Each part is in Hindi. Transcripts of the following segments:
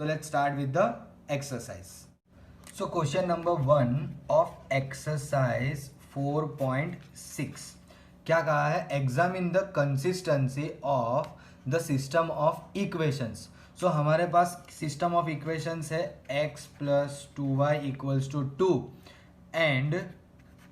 So let's start with the exercise. So question number 1 of exercise 4.6 क्या कहा है? Examine the consistency of the system of equations. So हमारे पास सिस्टम ऑफ इक्वेशंस है x plus 2y equals to 2 and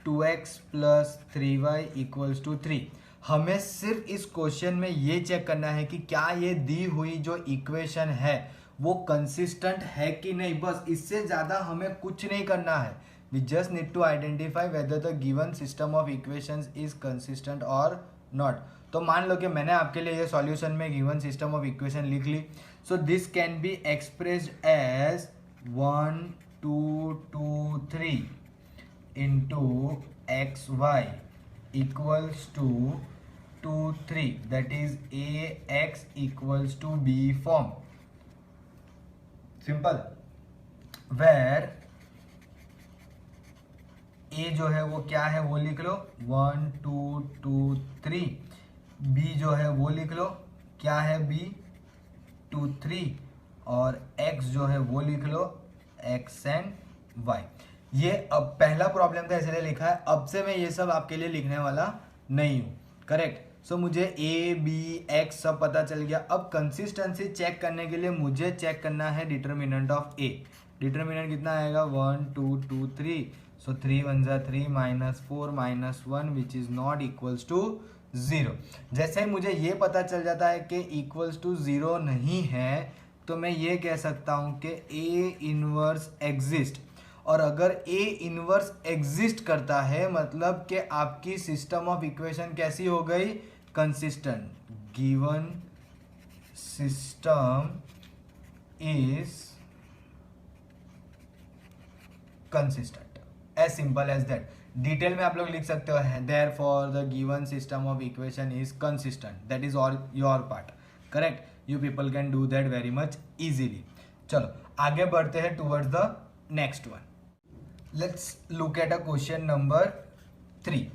2x plus 3y equals to 3. हमें सिर्फ इस क्वेश्चन में ये चेक करना है कि क्या ये दी हुई जो इक्वेशन है वो कंसिस्टेंट है कि नहीं. बस इससे ज़्यादा हमें कुछ नहीं करना है. We just need to identify whether the given system of equations is consistent और नॉट. तो मान लो कि मैंने आपके लिए ये सॉल्यूशन में गिवन सिस्टम ऑफ इक्वेशन लिख ली. So this can be expressed as 1 2 2 3 into X Y equals to 2 3 that is A x equals to B form. Simple. Where A जो है वो क्या है वो लिख लो 1 2 2 3. बी जो है वो लिख लो क्या है बी 2 3. और एक्स जो है वो लिख लो एक्स एंड वाई. ये अब पहला प्रॉब्लम था इसलिए लिखा है. अब से मैं ये सब आपके लिए लिखने वाला नहीं हूँ. करेक्ट. सो मुझे ए बी एक्स सब पता चल गया. अब कंसिस्टेंसी चेक करने के लिए मुझे चेक करना है डिटर्मिनेंट ऑफ ए. डिटर्मिनेंट कितना आएगा 1 2 2 3. सो 3 1 जा 3 -4 -1 which is not equals to 0. जैसे ही मुझे ये पता चल जाता है कि इक्वल्स टू 0 नहीं है तो मैं ये कह सकता हूँ कि ए इनवर्स एग्जिस्ट. और अगर ए इनवर्स एग्जिस्ट करता है मतलब कि आपकी सिस्टम ऑफ इक्वेशन कैसी हो गई? Consistent. Given system is consistent. As simple as that. Detail में आप लोग लिख सकते हो therefore the given system of equation is consistent. That is all your part. Correct. You people can do that very much easily. चलो आगे बढ़ते हैं towards the next one. Let's look at a question number 3.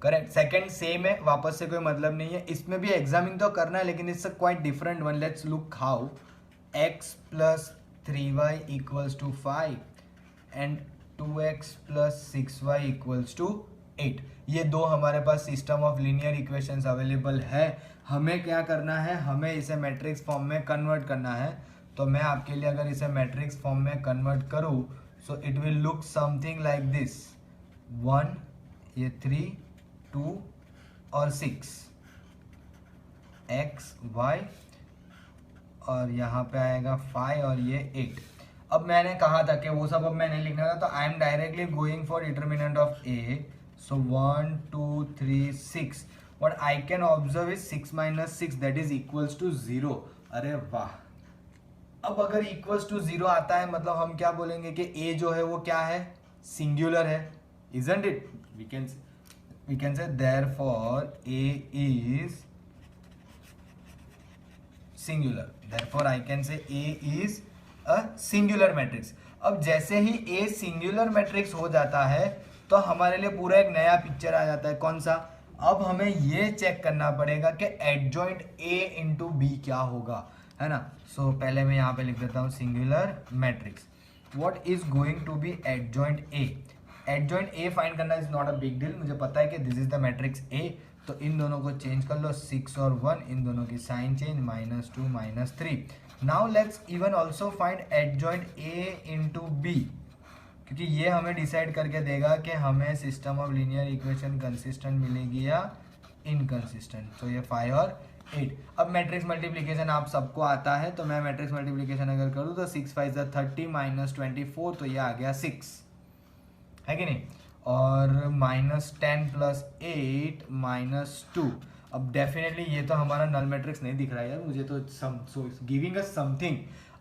Correct. Second same है, वापस से कोई मतलब नहीं है. इसमें भी एग्जामिन तो करना है लेकिन it's a quite different one. Let's look how. x plus 3y equals to 5 and 2x plus 6y equals to 8. ये दो हमारे पास system of linear equations available है. हमें क्या करना है? हमें इसे मैट्रिक्स फॉर्म में कन्वर्ट करना है. तो मैं आपके लिए अगर इसे मैट्रिक्स फॉर्म में कन्वर्ट करूँ so it will look something like this. 1 ये 3 2 और 6 x y और यहाँ पे आएगा 5 और ये 8. अब मैंने कहा था कि वो सब अब मैं नहीं लिखना था तो I am directly going for determinant of a. so 1 2 3 6. what I can observe is 6 minus 6 that is equals to 0. अरे वाह. अब अगर इक्वल्स टू 0 आता है मतलब हम क्या बोलेंगे कि a जो है वो क्या है? सिंगुलर है. isn't it? we can say therefore a is singular. therefore I can say a is a singular matrix. अब जैसे ही a सिंगुलर मैट्रिक्स हो जाता है तो हमारे लिए पूरा एक नया पिक्चर आ जाता है. कौन सा? अब हमें ये चेक करना पड़ेगा कि एडजॉइंट a इंटू बी क्या होगा, है ना. सो पहले मैं यहाँ पे लिख देता हूँ singular matrix. What is going to be adjoint A. Adjoint A find करना is not a big deal. मुझे पता है कि this is the matrix A. तो इन दोनों को चेंज कर लो 6 और 1. इन दोनों की sign change -2 -3. Now let's even also find adjoint A into B क्योंकि ये हमें डिसाइड करके देगा कि हमें system of linear equation consistent मिलेगी या इनकंसिस्टेंट. तो ये 5 और 8. अब मैट्रिक्स मल्टीप्लिकेशन आप सबको आता है तो मैं मैट्रिक्स मल्टीप्लिकेशन अगर करूँ तो 6 5 30 -24 तो ये आ गया 6, है कि नहीं. और -10 + 8 -2. अब डेफिनेटली ये तो हमारा नल मैट्रिक्स नहीं दिख रहा है यार मुझे तो गिविंग अस समथिंग.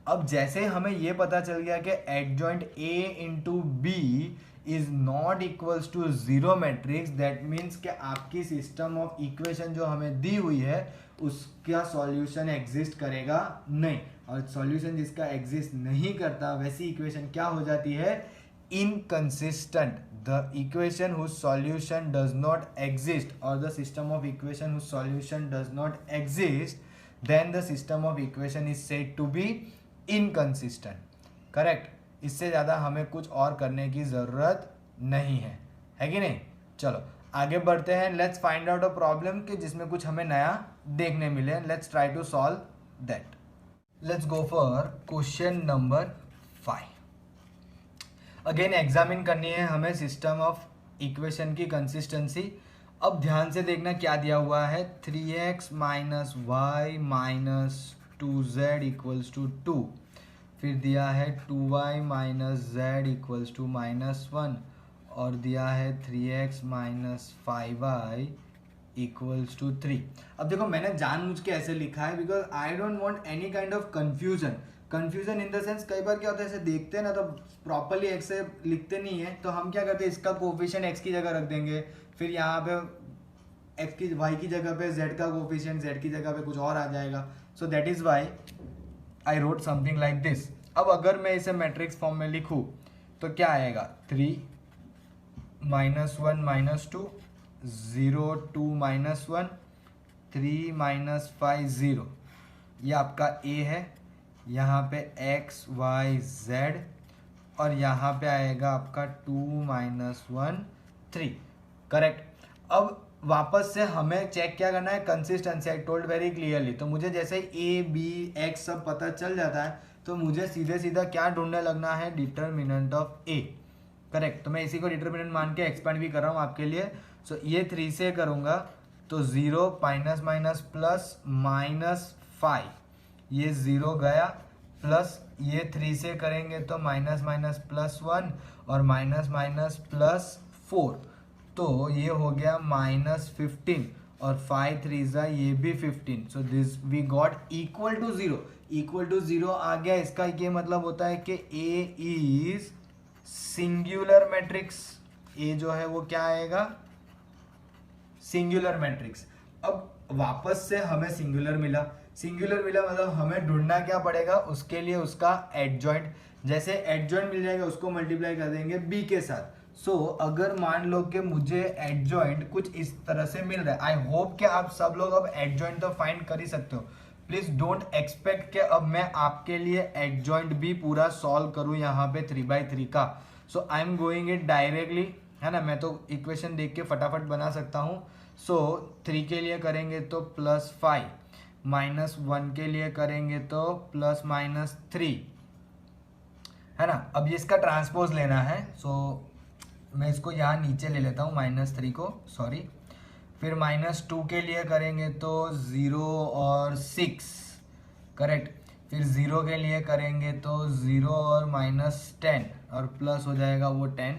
अब जैसे हमें ये पता चल गया कि adjoint a into B is not equals to 0 matrix. That means कि आपकी सिस्टम ऑफ इक्वेशन जो हमें दी हुई है उसका सॉल्यूशन एग्जिस्ट करेगा नहीं. और सॉल्यूशन जिसका एग्जिस्ट नहीं करता वैसी इक्वेशन क्या हो जाती है? Inconsistent. The equation whose solution does not exist और the system of equation whose solution does not exist then the system of equation is said to be inconsistent, correct. इससे ज़्यादा हमें कुछ और करने की ज़रूरत नहीं है कि नहीं। चलो आगे बढ़ते हैं, let's find out a problem कि जिसमें कुछ हमें नया देखने मिले। Let's try to solve that. Let's go for question number 5। Again examine करनी है हमें सिस्टम ऑफ इक्वेशन की कंसिस्टेंसी। अब ध्यान से देखना क्या दिया हुआ है, 3x minus y minus 2z equals to 2, फिर दिया है 2y minus z equals to -1, और दिया है 3x minus 5y equals to 3। अब देखो मैंने जानबूझ के ऐसे लिखा है because I don't want any kind of confusion in the sense, कई बार क्या होता है ऐसे देखते हैं ना तो प्रॉपरली एक्स से लिखते नहीं है, तो हम क्या करते हैं इसका कोफिशिएंट एक्स की जगह रख देंगे, फिर यहाँ पे एक्स की वाई की जगह पे जेड का कोफिशिएंट जेड की जगह पे कुछ और आ जाएगा। So that is why I wrote something like this. अब अगर मैं इसे मैट्रिक्स फॉर्म में लिखूँ तो क्या आएगा, 3 -1 -2 0 2 -1 3 -5 0, ये आपका ए है। यहाँ पे x y z और यहाँ पे आएगा आपका 2 -1 3, करेक्ट। अब वापस से हमें चेक क्या करना है, consistency. I told very clearly, तो मुझे जैसे ए बी एक्स सब पता चल जाता है तो मुझे सीधे सीधा क्या ढूंढने लगना है, डिटर्मिनेंट ऑफ ए, करेक्ट। तो मैं इसी को डिटर्मिनेंट मान के एक्सपेंड भी कर रहा हूँ आपके लिए। सो ये 3 से करूँगा तो 0 माइनस माइनस प्लस -5, ये 0 गया, प्लस ये 3 से करेंगे तो माइनस माइनस +1 और माइनस माइनस +4, तो ये हो गया -15 और 5 3 ज़ा ये भी 15। So this we got equal to 0, equal to 0 आ गया। इसका ये मतलब होता है कि A is singular matrix. A जो है वो क्या आएगा, सिंगुलर मैट्रिक्स। अब वापस से हमें सिंगुलर मिला मतलब हमें ढूंढना क्या पड़ेगा, उसके लिए उसका एडजॉइंट। जैसे एडजॉइंट मिल जाएगा उसको मल्टीप्लाई कर देंगे बी के साथ। सो अगर मान लो कि मुझे एडजॉइंट कुछ इस तरह से मिल रहा है, आई होप कि आप सब लोग अब एडजॉइंट तो फाइंड कर ही सकते हो। प्लीज डोंट एक्सपेक्ट कि अब मैं आपके लिए एडजॉइंट भी पूरा सॉल्व करूं यहाँ पे 3/3 का। सो आई एम गोइंग इट डायरेक्टली, है ना। मैं तो इक्वेशन देख के फटाफट बना सकता हूँ। सो 3 के लिए करेंगे तो +5, -1 के लिए करेंगे तो ±3, है ना। अब ये इसका ट्रांसपोज लेना है। सो मैं इसको यहाँ नीचे ले लेता हूँ -3 को, सॉरी। फिर -2 के लिए करेंगे तो 0 और 6, करेक्ट। फिर 0 के लिए करेंगे तो 0 और -10 और प्लस हो जाएगा वो 10,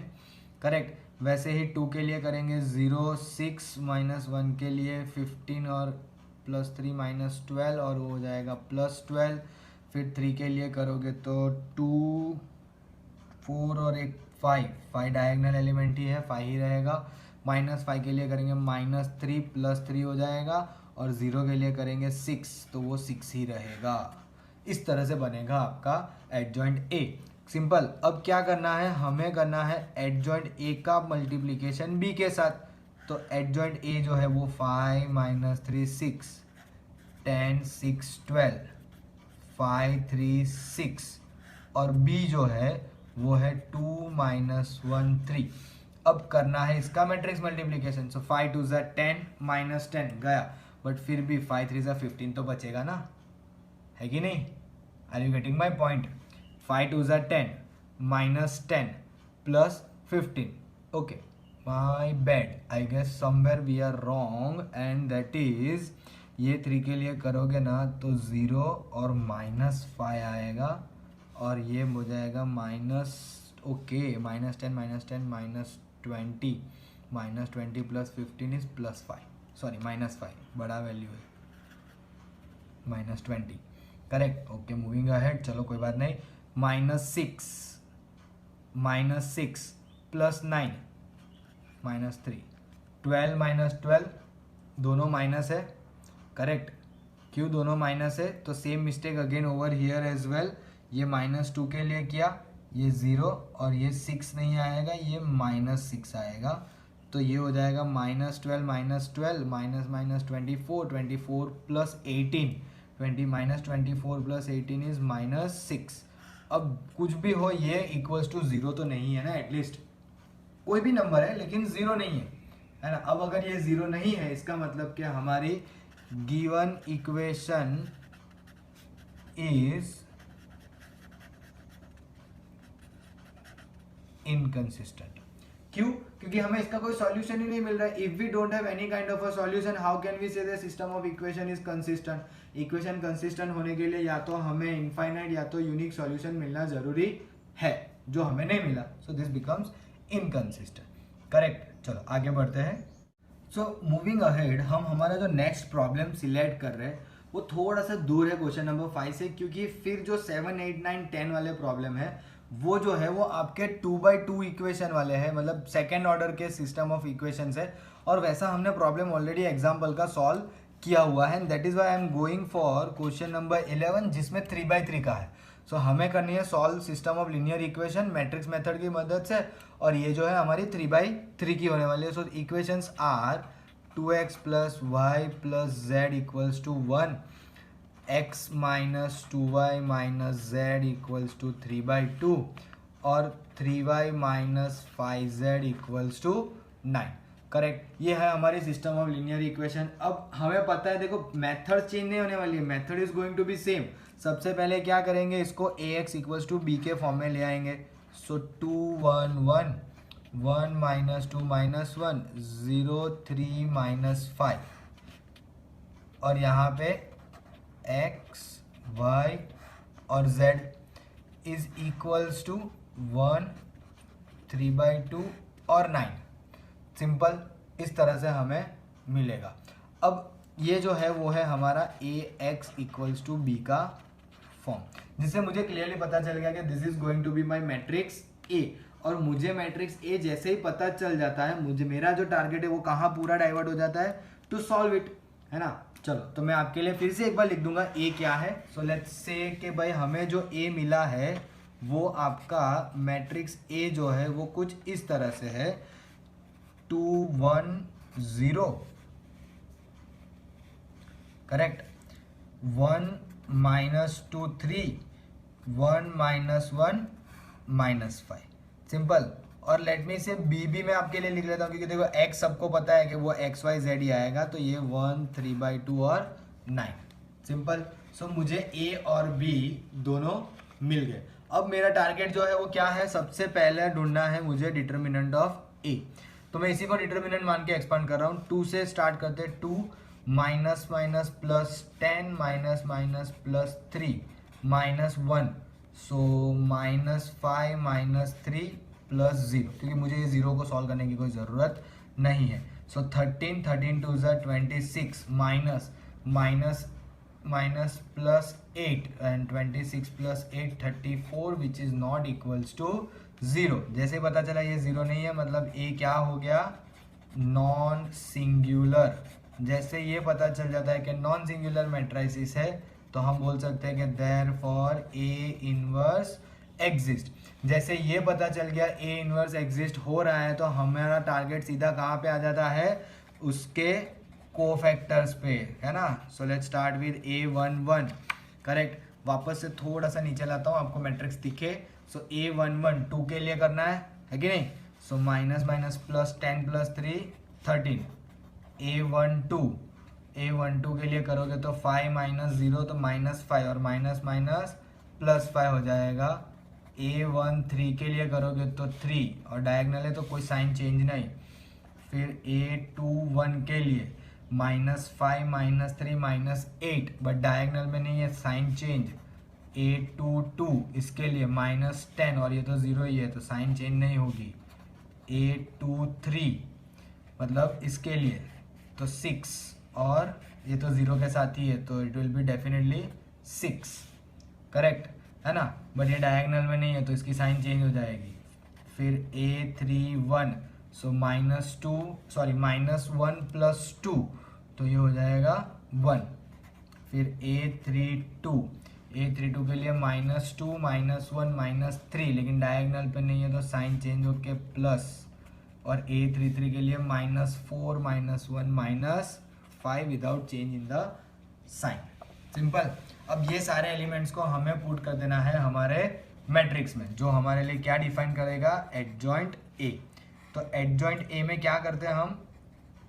करेक्ट। वैसे ही 2 के लिए करेंगे 0 6 -1 के लिए 15 और +3 -12 और वो हो जाएगा +12। फिर 3 के लिए करोगे तो 2 4 और एक 5 डायगनल एलिमेंट ही है, 5 ही रहेगा। -5 के लिए करेंगे -3 +3 हो जाएगा, और 0 के लिए करेंगे 6 तो वो 6 ही रहेगा। इस तरह से बनेगा आपका एडजॉइंट ए, सिंपल। अब क्या करना है, हमें करना है एडजॉइंट ए का मल्टीप्लिकेशन बी के साथ। तो एडजॉइंट ए जो है वो 5 -3 6 10 6 12 5 3 6, और बी जो है वो है 2 -1 3। अब करना है इसका मैट्रिक्स मल्टीप्लिकेशन। सो 5 2 ज़ा 10 -10 गया, बट फिर भी 5 3 ज़ा 15 तो बचेगा ना, है कि नहीं। Are you getting my point. 5 2 ज़ा 10 -10 +15, okay. My bad, I guess somewhere we are wrong, and that is ये 3 के लिए करोगे ना तो 0 और -5 आएगा, और ये हो जाएगा ओके -10 -20 -20 +15 इज +5, सॉरी -5 बड़ा वैल्यू है, -20, करेक्ट। ओके मूविंग अहेड, चलो कोई बात नहीं। -6 +9 -3 12 -12 दोनों माइनस है, करेक्ट। क्यों दोनों माइनस है, तो same mistake again over here as well. ये -2 के लिए किया, ये 0 और ये 6 नहीं आएगा, ये -6 आएगा, तो ये हो जाएगा -12 -12 -24 24 +18 20 माइनस 24 प्लस 18 इज -6। अब कुछ भी हो ये इक्वल्स टू 0 तो नहीं है ना, एटलीस्ट कोई भी नंबर है लेकिन 0 नहीं है ना। अब अगर ये 0 नहीं है इसका मतलब क्या, हमारी गिवन इक्वेशन इज इनकंसिस्टेंट। क्यों? क्योंकि हमें इसका कोई सॉल्यूशन ही नहीं मिल रहा है। If we don't have any kind of a solution, how can we say the system of equation is consistent. Equation consistent होने के लिए या तो हमें इनफाइनाइट या तो यूनिक सॉल्यूशन मिलना जरूरी है, जो हमें नहीं मिला, so this becomes inconsistent. Correct. चलो आगे बढ़ते हैं। सो मूविंग अहेड, हम हमारा जो नेक्स्ट प्रॉब्लम सिलेक्ट कर रहे हैं वो थोड़ा सा दूर है क्वेश्चन नंबर 5 से, क्योंकि फिर जो 7, 8, 9, 10 वाले प्रॉब्लम है वो जो है वो आपके 2x2 इक्वेशन वाले हैं, मतलब सेकेंड ऑर्डर के सिस्टम ऑफ इक्वेशन है। और वैसा हमने प्रॉब्लम ऑलरेडी एग्जाम्पल का सॉल्व किया हुआ है, that is why I am going for question number 11 जिसमें 3x3 का है। सो हमें करनी है solve system of linear equation matrix method की मदद से, और ये जो है हमारी 3x3 की होने वाली है। सो equations are 2x + y + z = 1, x - 2y - z = 3/2 और 3y - 5z = 9। करेक्ट। ये है हमारी सिस्टम ऑफ लीनियर इक्वेशन। अब हमें पता है, देखो मेथड चेंज नहीं होने वाली है, method is going to be same. सबसे पहले क्या करेंगे, इसको ax = b के फॉर्म में ले आएंगे। सो 2 1 1 1 - 2 - 1 0 3 - 5, और यहाँ पे x y और z इज इक्वल्स टू 1 3/2 और 9। सिंपल, इस तरह से हमें मिलेगा। अब ये जो है वो है हमारा ax = b का फॉर्म, जिससे मुझे क्लियरली पता चल गया कि this is going to be my matrix a। और मुझे मैट्रिक्स a जैसे ही पता चल जाता है, मुझे मेरा जो टारगेट है वो कहाँ पूरा डाइवर्ट हो जाता है, टू सॉल्व इट, है ना। चलो तो मैं आपके लिए फिर से एक बार लिख दूंगा a क्या है। सो लेट्स से कि भाई हमें जो a मिला है वो आपका मैट्रिक्स a जो है वो कुछ इस तरह से है 2 1 0, करेक्ट, 1 - 2 3 1 - 1 - 5, सिंपल। और लेट मी से बी भी मैं आपके लिए लिख लेता हूँ, क्योंकि देखो x सबको पता है कि वो x y z ही आएगा, तो ये 1 3/2 और 9, सिंपल। सो मुझे a और b दोनों मिल गए। अब मेरा टारगेट जो है वो क्या है, सबसे पहले ढूंढना है मुझे डिटर्मिनेंट ऑफ a। तो मैं इसी को डिटर्मिनेंट मान के एक्सपांड कर रहा हूँ। 2 से स्टार्ट करते हैं, 2 minus minus plus 10 minus minus plus 3 -1, सो -5 -3 प्लस 0, क्योंकि मुझे ये 0 को सॉल्व करने की कोई ज़रूरत नहीं है। So 13 13 2 26 minus minus minus plus 8 and 26 + 8 34 which is not equals to 0। जैसे पता चला ये 0 नहीं है, मतलब ए क्या हो गया, नॉन सिंगुलर। जैसे ये पता चल जाता है कि नॉन सिंगुलर मैट्रिसेस है, तो हम बोल सकते हैं कि देयरफॉर A इनवर्स एग्जिस्ट। जैसे ये पता चल गया A इनवर्स एग्जिस्ट हो रहा है, तो हमारा टारगेट सीधा कहाँ पे आ जाता है, उसके कोफैक्टर्स पे, है ना। So let's start with A11, correct. वापस से थोड़ा सा नीचे लाता हूँ, आपको मैट्रिक्स दिखे। सो A11 2 के लिए करना है कि नहीं। So minus minus plus 10 + 3 13। A12 के लिए करोगे तो 5 - 0 तो -5, और माइनस माइनस +5 हो जाएगा। A13 के लिए करोगे तो 3, और डायगनल है तो कोई साइन चेंज नहीं। फिर A21 के लिए -5 -3 -8, बट डायगनल में नहीं है, साइन चेंज। A22 इसके लिए -10, और ये तो 0 ही है तो साइन चेंज नहीं होगी। A23 मतलब इसके लिए तो 6, और ये तो 0 के साथ ही है तो it will be definitely 6, correct, है ना। बट ये डायगनल में नहीं है तो इसकी साइन चेंज हो जाएगी। फिर A31, सो -1 + 2, तो ये हो जाएगा 1। फिर A32 के लिए -2 -1 -3, लेकिन डायगनल पे नहीं है तो साइन चेंज होके प्लस। और A33 के लिए -4 -1 -5 without change in the sign, simple. अब ये सारे एलिमेंट्स को हमें पुट कर देना है हमारे मैट्रिक्स में, जो हमारे लिए क्या डिफाइन करेगा, एडजॉइंट ए। तो एडजॉइंट ए में क्या करते हैं हम,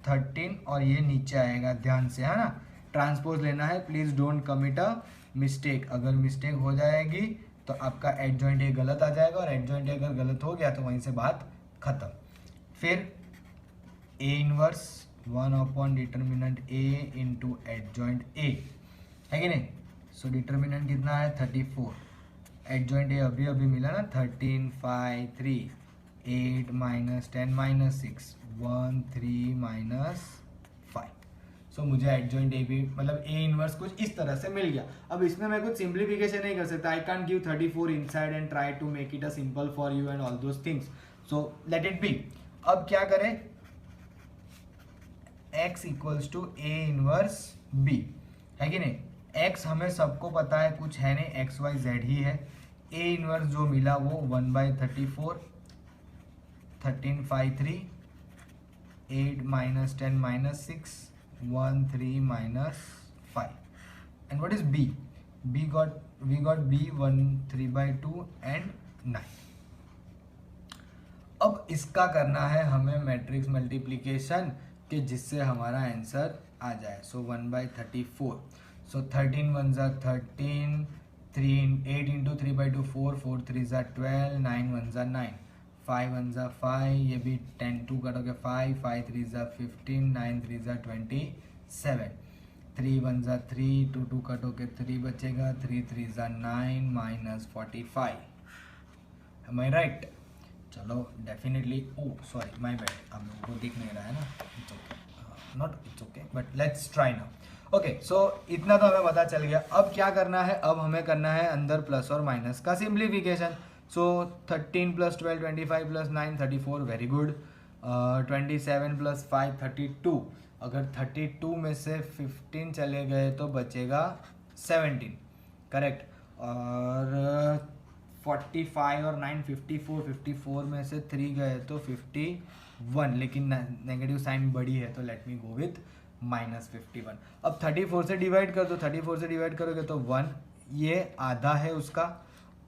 13 और ये नीचे आएगा, ध्यान से, है ना, ट्रांसपोज लेना है, please don't commit a mistake. अगर मिस्टेक हो जाएगी तो आपका एडजॉइंट ए गलत आ जाएगा, और एडजॉइंट ए अगर गलत हो गया तो वहीं से बात खत्म। फिर A inverse 1 determinant A into adjoint ए, है कि नहीं। सो डिटर्मिनेंट कितना है, 34। एडजॉइंट ए अभी अभी मिला ना, 13 5 3 8 -10 -6 1 3 -5। सो मुझे एडजॉइंट ए भी, मतलब ए इनवर्स कुछ इस तरह से मिल गया। अब इसमें मैं कुछ सिंप्लीफिकेशन नहीं कर सकता, I can give 34 inside and try to make it a simple for you and all those things, so let it be. अब क्या करें, x equals to A inverse b, है कि नहीं। x हमें सबको पता है, कुछ है नहीं, एक्स वाई जेड ही है। a इनवर्स जो मिला वो 1/34, 13 5 3 8 -10 -6 1 3 -5। and what is b? we got b 1 3/2 and 9। अब इसका करना है हमें मैट्रिक्स मल्टीप्लिकेशन, कि जिससे हमारा आंसर आ जाए। सो 1/34, सो 13 1 ज़ा 13, 8 इंटू 3/2 4 4 3 ज़ा 12, 9 1 ज़ा 9, 5 1 ज़ा 5, ये भी 10 2 कटोगे 5, 5 3 ज़ा 15, 9 3 ज़ा 27, 3 1 ज़ा 3, 2 2 कटोगे 3 बचेगा, 3 3 ज़ा 9 -45। Am I right? चलो definitely, oh sorry my bad, आप लोगों को दिख नहीं रहा है ना, it's okay, not it's okay, but let's try now. Okay, so इतना तो हमें पता चल गया। अब क्या करना है, अब हमें करना है अंदर प्लस और माइनस का सिंप्लीफिकेशन। सो 13 + 12 25 + 9 34, वेरी गुड। 27 + 5 32, अगर 32 में से 15 चले गए तो बचेगा 17, करेक्ट। और 45 और 9 54, 54 में से 3 गए तो 51, लेकिन नेगेटिव साइन बड़ी है तो लेट मी गो विथ -51। अब 34 से डिवाइड कर दो, 34 से डिवाइड करोगे तो 1, ये आधा है उसका,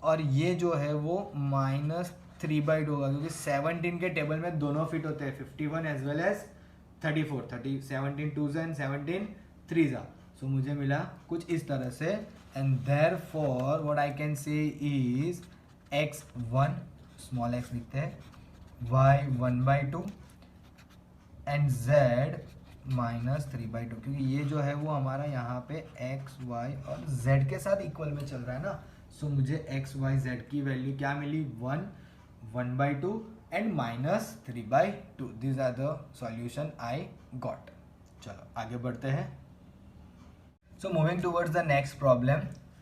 और ये जो है वो -3/2 होगा, क्योंकि 17 के टेबल में दोनों फिट होते हैं, 51 एज वेल एज 34, 17 2 एंड 17 3। सो मुझे मिला कुछ इस तरह से, and therefore what I can say is x1, small x लिखते हैं, y 1/2 and z -3/2, क्योंकि ये जो है वो हमारा यहाँ पे x y और z के साथ इक्वल में चल रहा है ना। सो मुझे x y z की वैल्यू क्या मिली, 1 1/2 and -3/2। This are the solution I got. चलो आगे बढ़ते हैं। So moving towards the next problem,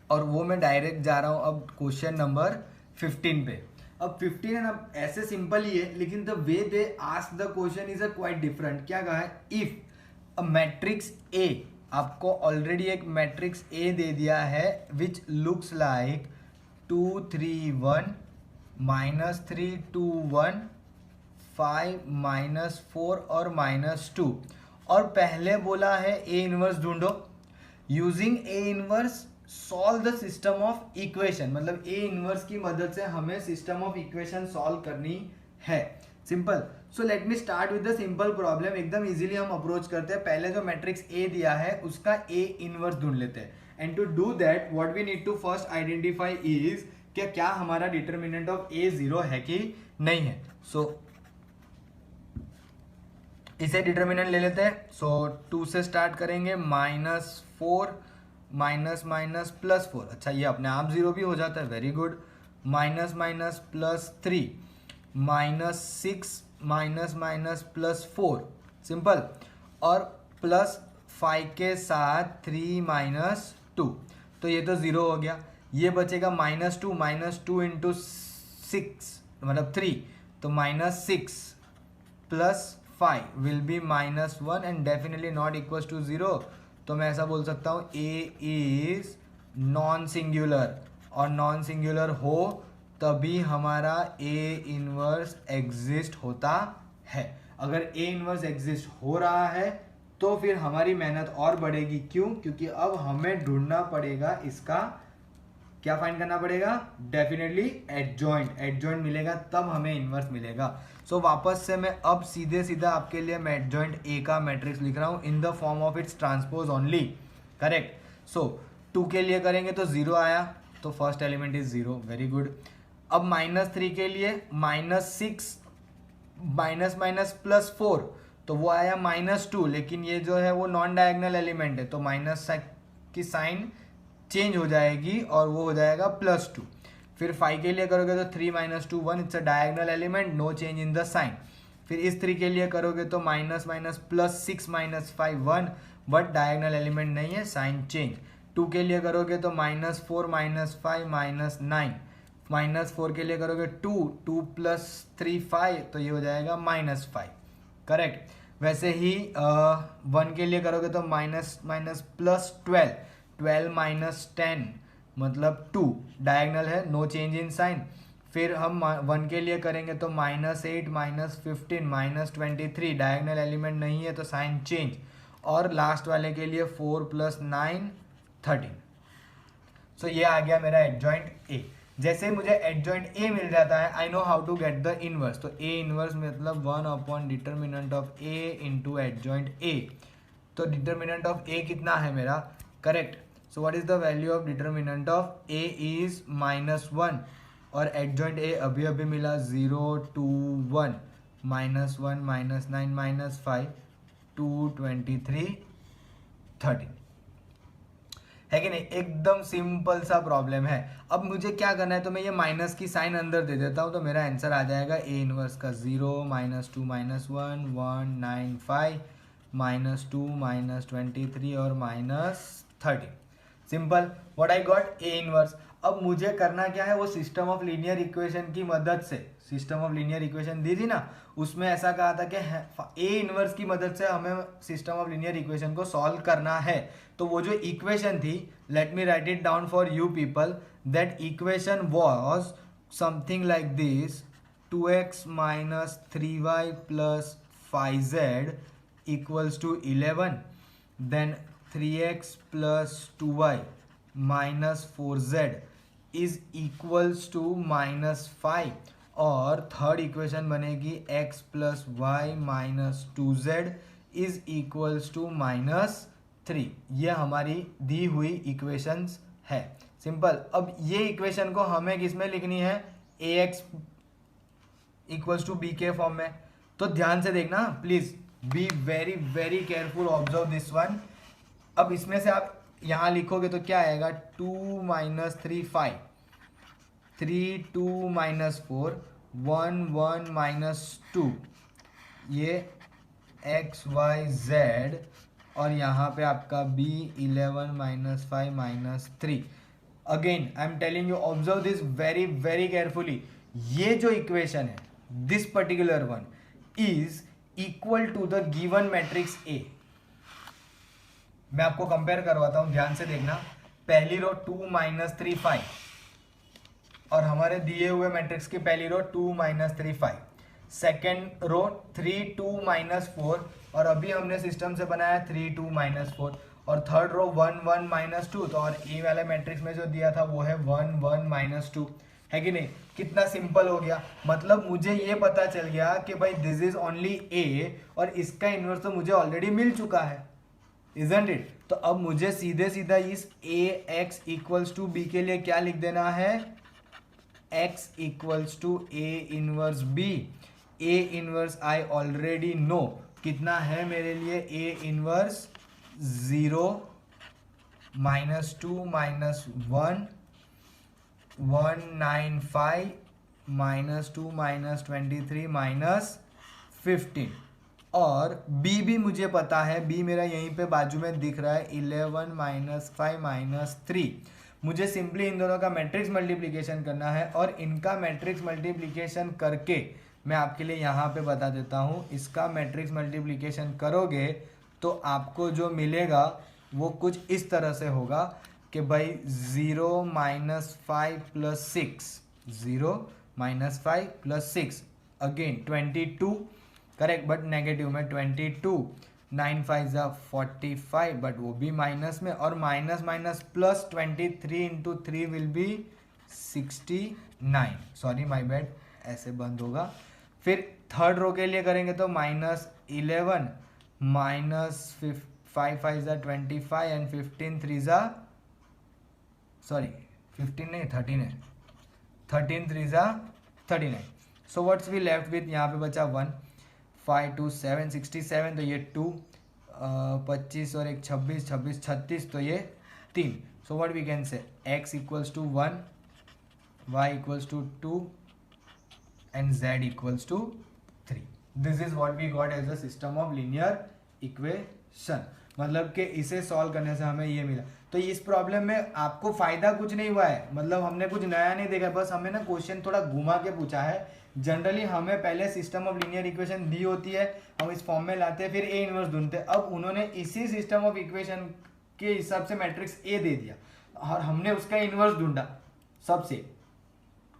और वो मैं डायरेक्ट जा रहा हूँ अब क्वेश्चन नंबर 15 पे। अब 15 है ना, ऐसे सिंपल ही है, लेकिन the way they ask the question is a quite different. क्या कहा है, इफ अ मैट्रिक्स ए, आपको ऑलरेडी एक मैट्रिक्स ए दे दिया है विच लुक्स लाइक 2 3 1 -3 2 1 5 -4 और -2, और पहले बोला है ए इनवर्स ढूंढो, using A inverse solve the system of equation. मतलब ए इनवर्स की मदद से हमें सिस्टम ऑफ इक्वेशन सॉल्व करनी है, simple. So let me start with the simple problem, एकदम इजीली हम अप्रोच करते हैं। पहले जो मैट्रिक्स ए दिया है उसका ए इनवर्स ढूंढ लेते हैं, and to do that what we need to first identify is क्या हमारा डिटर्मिनेंट ऑफ ए 0 है कि नहीं है। सो इसे डिटर्मिनेंट ले लेते हैं। सो 2 से स्टार्ट करेंगे, -4 --+4, अच्छा ये अपने आप 0 भी हो जाता है, वेरी गुड। -+3 -6 +4, सिंपल, और +5 के साथ 3 -2, तो ये तो 0 हो गया। ये बचेगा -2 इंटू 6 मतलब 3, तो -6 +5 will be -1 and definitely not equals to 0। तो मैं ऐसा बोल सकता हूँ ए इज नॉन सिंगुलर, और नॉन सिंगुलर हो तभी हमारा ए इनवर्स एग्जिस्ट होता है। अगर ए इनवर्स एग्जिस्ट हो रहा है तो फिर हमारी मेहनत और बढ़ेगी। क्यों? क्योंकि अब हमें ढूंढना पड़ेगा इसका क्या फाइंड करना पड़ेगा, डेफिनेटली एडजॉइंट। एडजॉइंट मिलेगा तब हमें इनवर्स मिलेगा। सो वापस से मैं अब सीधे सीधा आपके लिए मैं एडजॉइंट ए का मैट्रिक्स लिख रहा हूं in the form of its transpose only. Correct. So 2 के लिए करेंगे तो 0 आया, तो first element is 0, very good. अब -3 के लिए -6 माइनस माइनस +4, तो वो आया -2, लेकिन ये जो है वो नॉन डायगोनल एलिमेंट है, तो माइनस की साइन चेंज हो जाएगी और वो हो जाएगा +2। फिर 5 के लिए करोगे तो 3 - 2 1, it's a diagonal element, no change in the sign. फिर इस 3 के लिए करोगे तो minus minus +6 - 5 1, but diagonal element नहीं है, साइन चेंज। 2 के लिए करोगे तो -4 - 5 - 9, -4 के लिए करोगे 2 2 + 3 5, तो ये हो जाएगा -5। करेक्ट। वैसे ही 1 के लिए करोगे तो माइनस माइनस +12, 12 - 10 मतलब 2, डायगोनल है, नो चेंज इन साइन। फिर हम 1 के लिए करेंगे तो -8 - 15 - 23, डायगोनल एलिमेंट नहीं है तो साइन चेंज। और लास्ट वाले के लिए 4 + 9 13। सो ये आ गया मेरा एडजॉइंट ए। जैसे मुझे एडजॉइंट ए मिल जाता है, I know how to get the inverse. तो ए इनवर्स मतलब 1 determinant of A into adjoint A. तो डिटर्मिनेंट ऑफ ए कितना है मेरा, correct. So what is the value of determinant of A is -1, और एडजॉइंट ए अभी अभी मिला 0 2 1, -1 -9 -5 2 23 13, है कि नहीं? एकदम सिंपल सा प्रॉब्लम है। अब मुझे क्या करना है, तो मैं ये माइनस की साइन अंदर दे देता हूँ, तो मेरा आंसर आ जाएगा ए इनवर्स का 0 -2 - 1 195 -2 -23 और -13। Simple, what I got, A inverse. अब मुझे करना क्या है, वो सिस्टम ऑफ लीनियर इक्वेशन की मदद से, सिस्टम ऑफ लीनियर इक्वेशन दी थी ना, उसमें ऐसा कहा था कि ए इनवर्स की मदद से हमें सिस्टम ऑफ लीनियर इक्वेशन को सॉल्व करना है। तो वो जो इक्वेशन थी, let me right it down for you people, that equation was something like this, 2x - 3y + 5z = 11, then 3x + 2y - 4z is equals to -5, और थर्ड इक्वेशन बनेगी x + y - 2z is equals to -3। ये हमारी दी हुई इक्वेशंस है, सिंपल। अब ये इक्वेशन को हमें किस में लिखनी है, ax = b के फॉर्म में। तो ध्यान से देखना please, be very very careful, observe this one. अब इसमें से आप यहां लिखोगे तो क्या आएगा, 2 - 3 5, 3 2 - 4 1 1 - 2, ये x y z, और यहाँ पे आपका b 11 - 5 - 3। Again I am telling you, observe this very very carefully. ये जो इक्वेशन है, this particular one is equal to the given matrix A. मैं आपको कंपेयर करवाता हूं, ध्यान से देखना। पहली रो 2 - 3 5, और हमारे दिए हुए मैट्रिक्स की पहली रो 2 - 3 5, सेकेंड रो 3 2 - 4, और अभी हमने सिस्टम से बनाया 3 2 - 4, और थर्ड रो 1 1 - 2, तो और ए वाले मैट्रिक्स में जो दिया था वो है 1 1 - 2, है कि नहीं? कितना सिंपल हो गया। मतलब मुझे ये पता चल गया कि भाई दिस इज ओनली ए, और इसका इनवर्स तो मुझे ऑलरेडी मिल चुका है, इजंट इट? तो अब मुझे सीधे सीधा इस A x equals to B के लिए क्या लिख देना है, x equals to A inverse B. A inverse I already know, कितना है मेरे लिए, ए इनवर्स 0 -2 - 1 195 -2 -23 -15, और b भी मुझे पता है, b मेरा यहीं पे बाजू में दिख रहा है 11 - 5 -3। मुझे सिंपली इन दोनों का मैट्रिक्स मल्टीप्लिकेशन करना है, और इनका मैट्रिक्स मल्टीप्लिकेशन करके मैं आपके लिए यहाँ पे बता देता हूँ। इसका मैट्रिक्स मल्टीप्लिकेशन करोगे तो आपको जो मिलेगा वो कुछ इस तरह से होगा कि भाई 0 - 5 + 6, 0 - 5 + 6, अगेन 22, करेक्ट, बट नेगेटिव में 22 9 5 ज़ा 45, बट वो भी माइनस में, और minus minus plus 23 into 3 will be 69, sorry my bad, ऐसे बंद होगा। फिर थर्ड रो के लिए करेंगे तो -11 माइनस 5 5 ज़ा 25 एंड 15 3 ज़ा, सॉरी 15 नहीं 13 है, 13 3 ज़ा 39। So what's we left with, यहाँ पे बचा 1 5 2 7 67, तो ये 2 25 और एक 26 26 36, तो ये 3। So what we can say x equals to 1, y equals to 2 and z equals to 3. This is what we got as a system of linear equation. मतलब कि इसे सॉल्व करने से हमें ये मिला। तो इस प्रॉब्लम में आपको फायदा कुछ नहीं हुआ है, मतलब हमने कुछ नया नहीं देखा, बस हमें ना क्वेश्चन थोड़ा घुमा के पूछा है। जनरली हमें पहले सिस्टम ऑफ लीनियर इक्वेशन दी होती है, हम इस फॉर्म में लाते हैं, फिर ए इनवर्स ढूंढते हैं। अब उन्होंने इसी सिस्टम ऑफ इक्वेशन के हिसाब से मैट्रिक्स ए दे दिया और हमने उसका इनवर्स ढूंढा, सबसे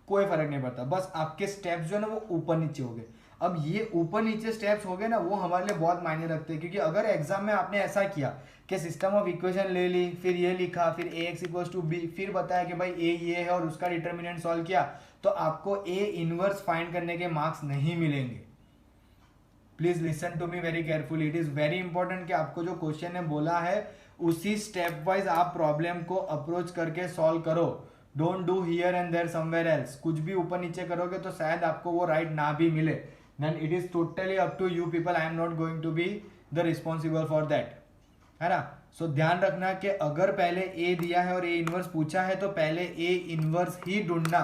कोई फर्क नहीं पड़ता, बस आपके स्टेप्स जो है ना वो ऊपर नीचे हो गए। अब ये ऊपर नीचे स्टेप्स हो गए ना, वो हमारे लिए बहुत मायने रखते हैं, क्योंकि अगर एग्जाम में आपने ऐसा किया कि सिस्टम ऑफ इक्वेशन ले ली, फिर ये लिखा, फिर ए एक्स इक्वल्स टू बी, फिर बताया कि भाई ए ये है और उसका डिटर्मिनेंट सॉल्व किया, तो आपको ए इनवर्स फाइंड करने के मार्क्स नहीं मिलेंगे। Please listen to me very carefully, it is very important कि आपको जो क्वेश्चन ने बोला है उसी स्टेप वाइज आप प्रॉब्लम को अप्रोच करके सॉल्व करो। Don't do here and there somewhere else. कुछ भी ऊपर नीचे करोगे तो शायद आपको वो राइट ना भी मिले, then it is totally up to you people, I am not going to be the responsible for that, है ना। सो ध्यान रखना कि अगर पहले ए दिया है और ए इनवर्स पूछा है तो पहले ए इनवर्स ही ढूंढना,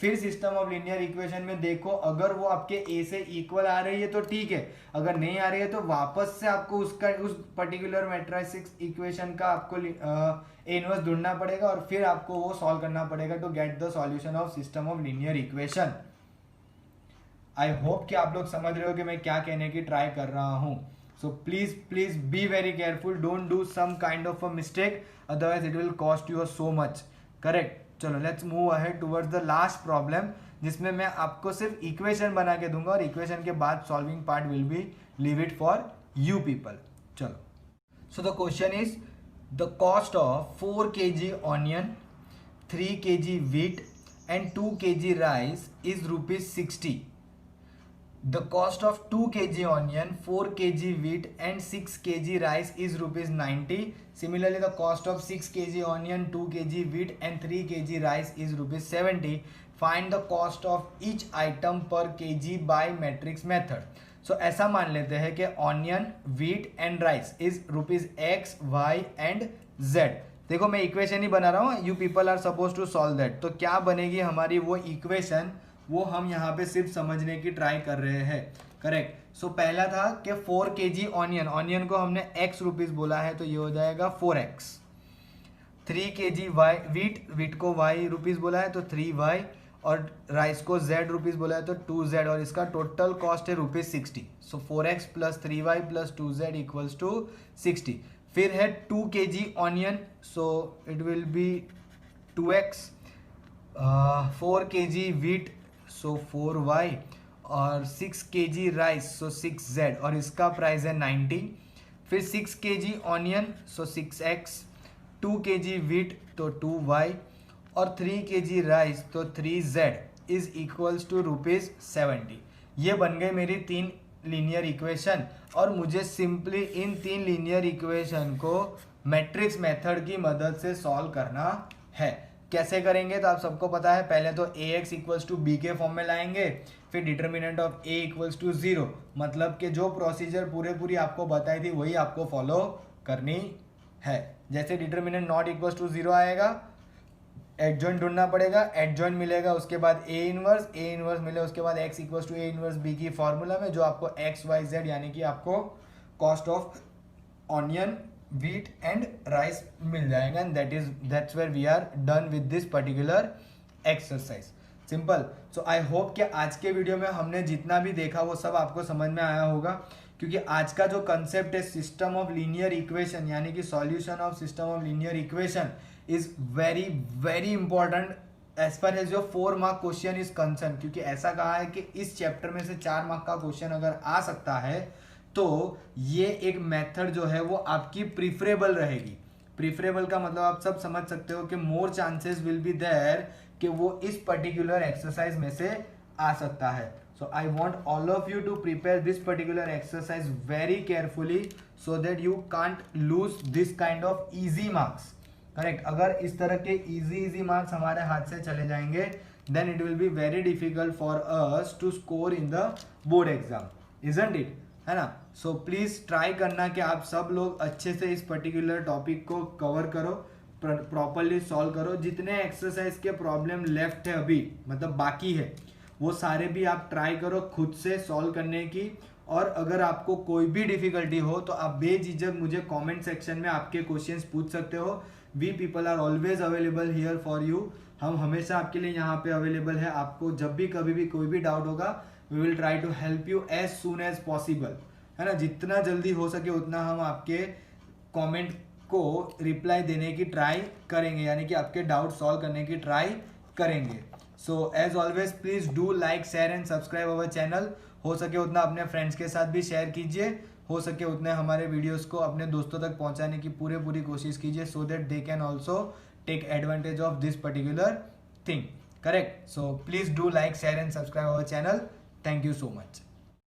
फिर सिस्टम ऑफ लीनियर इक्वेशन में देखो, अगर वो आपके ए से इक्वल आ रही है तो ठीक है, अगर नहीं आ रही है तो वापस से आपको उसका उस पर्टिकुलर मैट्रिक्स इक्वेशन का आपको ए इनवर्स ढूंढना पड़ेगा और फिर आपको वो सॉल्व करना पड़ेगा to get the solution of system of linear equation. I hope कि आप लोग समझ रहे हो कि मैं क्या कहने की ट्राई कर रहा हूं। So please please be very careful, don't do some kind of a mistake, otherwise it will cost you so much. Correct. चलो let's move ahead towards the last problem, जिसमें मैं आपको सिर्फ इक्वेशन बना के दूंगा और इक्वेशन के बाद solving part will be leave it for you people. चलो, so the question is the cost of 4 kg onion, 3 kg wheat and 2 kg rice is ₹60. The cost of 2 kg onion, 4 kg wheat and 6 kg rice is ₹90. Similarly, the cost of 6 kg onion, 2 kg wheat and 3 kg rice is ₹70. Find the cost of each item per kg by matrix method. So ऐसा मान लेते हैं कि onion, wheat and rice is ₹X, Y and Z. देखो मैं इक्वेशन ही बना रहा हूँ, you people are suppose to solve that. तो क्या बनेगी हमारी वो इक्वेशन, वो हम यहाँ पे सिर्फ समझने की ट्राई कर रहे हैं। करेक्ट। सो पहला था कि 4 kg ऑनियन, ऑनियन को हमने x रुपीज बोला है तो ये हो जाएगा 4x। 3 kg वीट, वीट को y रुपीज बोला है तो 3y, और राइस को z रुपीज बोला है तो 2z, और इसका टोटल कॉस्ट है ₹60। So 4x plus 3y plus 2z equals to 60। फिर है 2 kg onion, so it will be 2x, 4 kg wheat so 4y, और 6 kg राइस सो 6z, और इसका प्राइस है 90। फिर 6 kg ऑनियन सो 6x, 2 kg वीट तो 2y, और 3 kg राइस तो 3z इज इक्वल्स टू ₹70। ये बन गई मेरी 3 लीनियर इक्वेशन, और मुझे सिंपली इन 3 लीनियर इक्वेशन को मैट्रिक्स मेथड की मदद से सॉल्व करना है। कैसे करेंगे तो आप सबको पता है, पहले तो A x equals to B के फॉर्म में लाएंगे, फिर determinant of A equals to 0, मतलब कि जो प्रोसीजर पूरी आपको बताई थी वही आपको फॉलो करनी है। जैसे डिटर्मिनेंट नॉट इक्वल्स टू 0 आएगा, एडजॉइंट ढूंढना पड़ेगा, एडजॉइंट मिलेगा, उसके बाद ए इनवर्स मिले, उसके बाद x equals to A inverse B की फॉर्मूला में जो आपको एक्स वाई जेड यानी कि आपको cost of onion, wheat and rice मिल जाएगा, and that's where we are done with this particular exercise. Simple. So I hope कि आज के वीडियो में हमने जितना भी देखा वो सब आपको समझ में आया होगा, क्योंकि आज का जो कंसेप्ट है सिस्टम ऑफ लीनियर इक्वेशन यानी कि solution of system of linear equation is very very important as per as your 4 mark question is concern, क्योंकि ऐसा कहा है कि इस चैप्टर में से 4 मार्क का क्वेश्चन अगर आ सकता है तो ये एक मेथड जो है वो आपकी प्रीफरेबल रहेगी। प्रीफरेबल का मतलब आप सब समझ सकते हो कि more chances will be there कि वो इस पर्टिकुलर एक्सरसाइज में से आ सकता है। So I want all of you to prepare this particular exercise very carefully so that you can't lose this kind of easy marks. Correct, अगर इस तरह के इजी मार्क्स हमारे हाथ से चले जाएंगे then it will be very difficult for us to score in the board exam, isn't it, है ना। सो प्लीज ट्राई करना कि आप सब लोग अच्छे से इस पर्टिकुलर टॉपिक को कवर करो, प्रॉपरली सॉल्व करो। जितने एक्सरसाइज के प्रॉब्लम लेफ्ट है अभी, मतलब बाकी है, वो सारे भी आप ट्राई करो खुद से सॉल्व करने की। और अगर आपको कोई भी डिफिकल्टी हो तो आप बेझिझक मुझे कमेंट सेक्शन में आपके क्वेश्चंस पूछ सकते हो। We people are always available here for you. हम हमेशा आपके लिए यहाँ पे अवेलेबल है। आपको जब भी कभी भी कोई भी डाउट होगा we will try to help you as soon as possible, है ना। जितना जल्दी हो सके उतना हम आपके कमेंट को रिप्लाई देने की ट्राई करेंगे, यानी कि आपके डाउट सॉल्व करने की ट्राई करेंगे। So as always please do like share and subscribe our channel. हो सके उतना अपने फ्रेंड्स के साथ भी शेयर कीजिए, हो सके उतने हमारे वीडियोस को अपने दोस्तों तक पहुंचाने की पूरी कोशिश कीजिए so that they can also take advantage of this particular thing. Correct, so please do like share and subscribe our channel. Thank you so much.